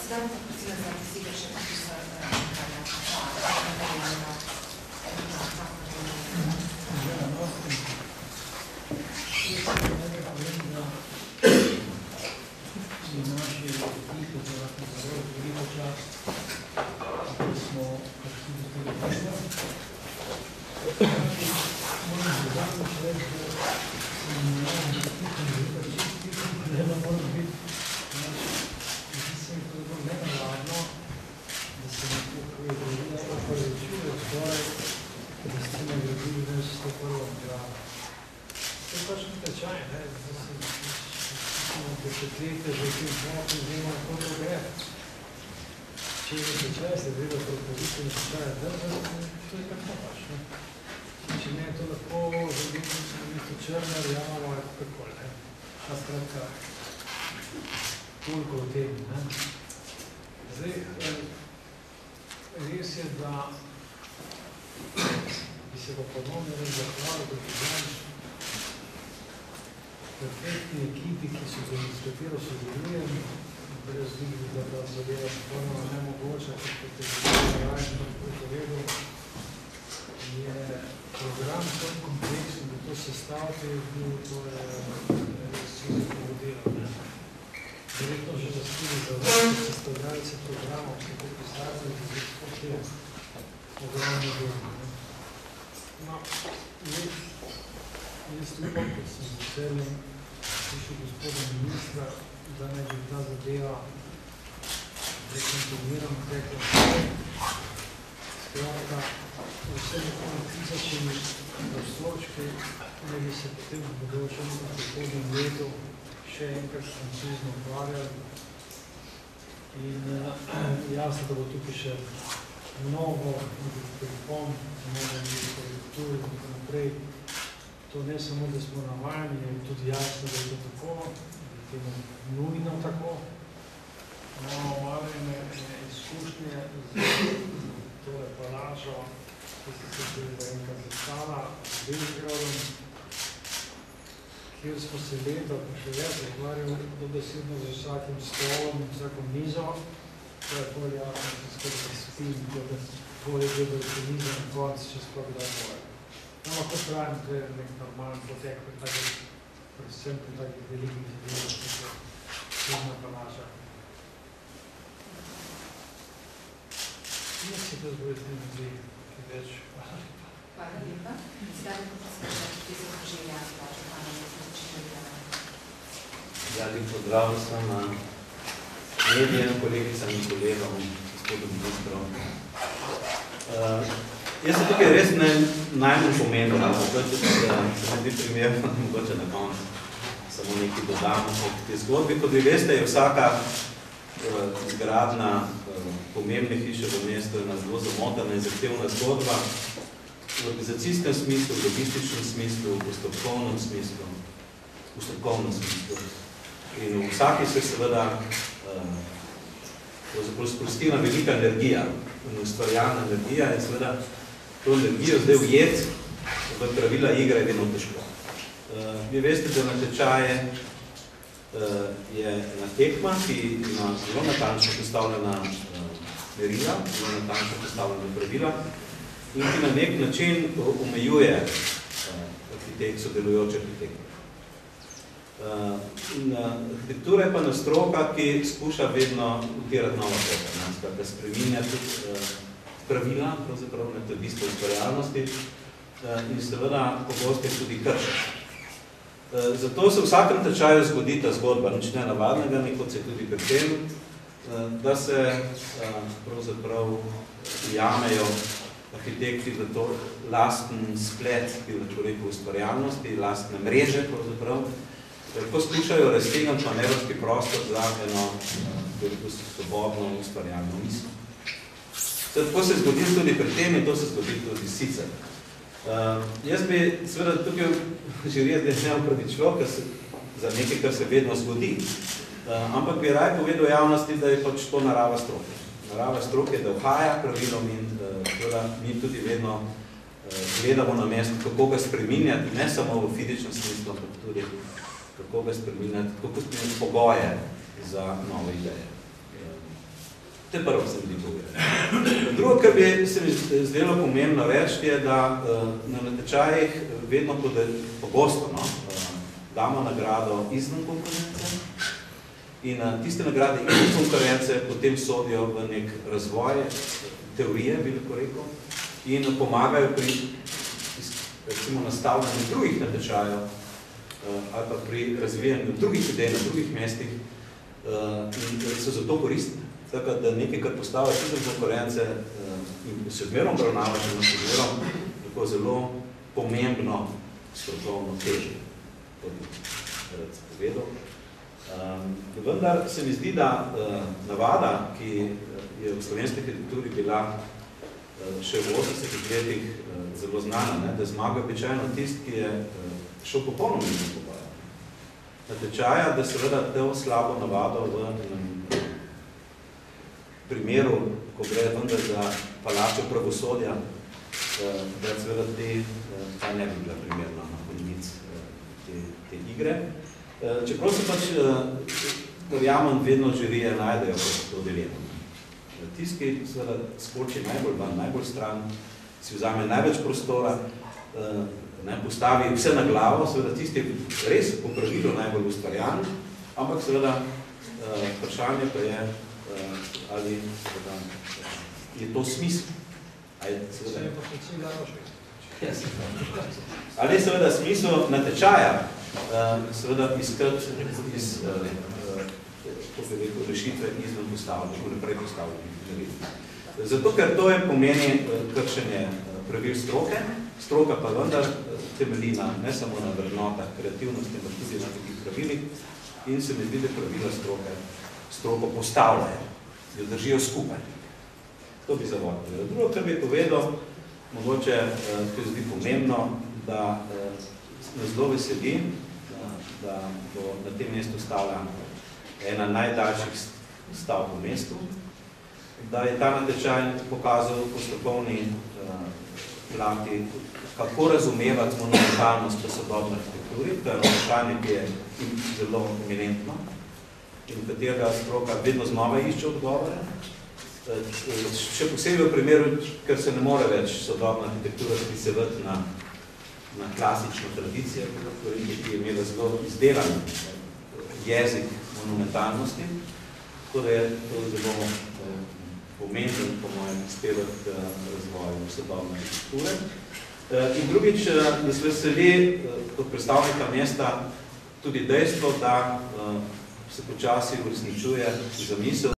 Sedaj bom prosila za besede še profesor Karla Hvala. In naši ekipi za zelo veliko čas, da smo prišli do tega tega. Moram zadnjič reči, da ne moram biti, mislim, da je bilo nenavadno, da se nekako opravičuje zgoraj, da ste nagradili več 101. grada. To je pač nekaj čaj, da desetletje že v tem bloku vzema kako gre. Če je tečaj, se gleda propozitivno tečaja drža, to je tako pač. Če ne je to lahko zavedno črna, rjava, kakoli. A skratka, toliko o tem. Zdaj, res je, da bi se pa ponovno zahvalil, da bi perfektni ekipi, s katero sodelujem, brez njih, da pa zadeva popolnoma nemogoča, kot je Rajno povedal, je program tako kompleksen, da to sestavite, to je res čisto delo. Verjetno že zaspili za vrste sestavljalce programov, ki tako pisatelji, da je sploh je ogromno delo. No, jaz upam, kot sem z veseljem slišal gospoda ministra, da naj bi ta zadeva dekontinuirano tekla. Skratka, vse nekaj tisočimi prostorčki naj bi se potem v bodočem prihodnjem letu še enkrat koncizno ukvarjali. In jasno, da bo tukaj še mnogo pripomb, mnogo korrektur in tako naprej. To ne samo, da smo navajeni, je tudi jasno, da je to tako, da je temu nujno tako. Imamo malo izkušnje z tole palažo, ki ste se tudi enkrat zastala z Beligradom, kjer smo se leta, pa še več ukvarjali dobesedno z vsakim stolom in vsako mizo. To je bolj jasno, da se skoraj spim, da bolje gledal se mizo na konc, če sploh da boje. No, lahko pravim, to je nek normalen potek, predvsem pri takih velikih zadevah, kot je Srednja palaža. Jaz si to zbori z njim dve, ki več. Hvala lepa. Hvala lepa. Sedaj bom prosila, da bi se želja vaša pana, da smo začeli. Ja, lep pozdrav vsem medijem, kolegicam in kolegom, gospodom ministrom. Jaz se tukaj res najbolj pomenil, zato če se ne primerno, mogoče na koncu samo nekaj dodamo o tej zgodbi. Kot vi veste, je vsaka izgradna pomembne hiše v mestu ena zelo zamotana in zahtevna zgodba v organizacijskem smislu, v logističnem smislu, v postopkovnem smislu. In v vsaki se seveda sprostila velika energija in ustvarjalna energija in seveda to energijo zdaj ujet v pravila igre je vedno težko. Vi veste, da na tečaje je ena tekma, ki ima zelo natančno postavljena merila, zelo natančno postavljena pravila in ki na nek način omejuje sodelujoče arhitekte. Arhitektura je pa ena stroka, ki skuša vedno utirati nova stroka, da spreminja tudi pravila, pravzaprav na to bistvo ustvarjalnosti in seveda pogosto tudi krši. Zato se v vsakem tečaju zgodi ta zgodba, nič nenavadnega, kot se tudi pri tem, da se pravzaprav jamejo arhitekti v to lasten splet, ki lahko rekel ustvarjalnosti, lastne mreže pravzaprav, ko skušajo raztegniti manevrski prostor za eno svobodno ustvarjalno misel. Tako se zgodi tudi pri tem in to se zgodi tudi sicer. Jaz bi seveda tukaj želel, da ne opravičilo za nekaj, kar se vedno zgodi, ampak bi raj povedal javnosti, da je pač to narava stroke. Narava stroke, da uhaja pravilom in mi tudi vedno gledamo na mesto, kako ga spreminjati, ne samo v fizičnem smislu, ampak tudi kako ga spreminjati, kako spreminjati pogoje za nove ideje. To je prvo, se mi zdi povedati. Drugo, kar bi se mi zdelo pomembno reči, je, da na natečajih vedno pogosto damo nagrado izven konkurence in tiste nagrade izven konkurence potem sodijo v nek razvoj teorije, bi lahko rekel, in pomagajo pri recimo nastavljanju drugih natečajev ali pa pri razvijanju drugih idej na drugih mestih in so zato koristne. Tako da nekaj, kar postavlja izven konkurence in se odmerom obravnava, tako zelo pomembno strokovno težje, to bi rad povedal. Vendar se mi zdi, da navada, ki je v slovenski arhitekturi bila še v 80-ih letih zelo znana, da zmaga običajno tist, ki je šel popolnoma mimo pogoja. Natečaja, da seveda to slabo navado v primeru, ko gre vendar za palačo pravosodja, da seveda ta ne bi bila primerna na konjenic te igre. Čeprav se pač verjamem, vedno žirije najdejo to dilemo. Tisti, ki seveda skoči najbolj stran, si vzame največ prostora, postavi vse na glavo, seveda tisti je res po pravilu najbolj ustvarjan, ampak seveda vprašanje pa je, ali je to smisel. Ali je seveda smisel natečaja, seveda iskati iz rešitve izven postavljanja, kako naprej postavljanja. Zato, ker to je pomeni kršenje pravil stroke, stroka pa vendar temelji ne samo na vrednotah kreativnosti, ampak tudi na takih pravilih in se mi zdi, da pravila stroko postavljajo, da držijo skupaj. To bi zavodilo. Drugo, kar bi povedal, mogoče, ki je zdi pomembno, da me zelo veseli, da bo na tem mestu stala ena najdaljših stav v mestu, da je ta natečaj pokazal po strokovni plati, kako razumevati monumentalnost v sodobni arhitekturi. To je vprašanje, ki je zelo eminentno in katerega stroka vedno znova išče odgovore. Še posebej v primeru, ker se ne more več sodobna arhitektura sklicevati na klasično tradicijo, ki je imela zelo izdelan jezik monumentalnosti, tako da je to zelo pomemben, po mojem, prispevek k razvoju sodobne arhitekture. In drugič, da se veseli kot predstavnika mesta tudi dejstvo, da se počasi uresničuje zamisel,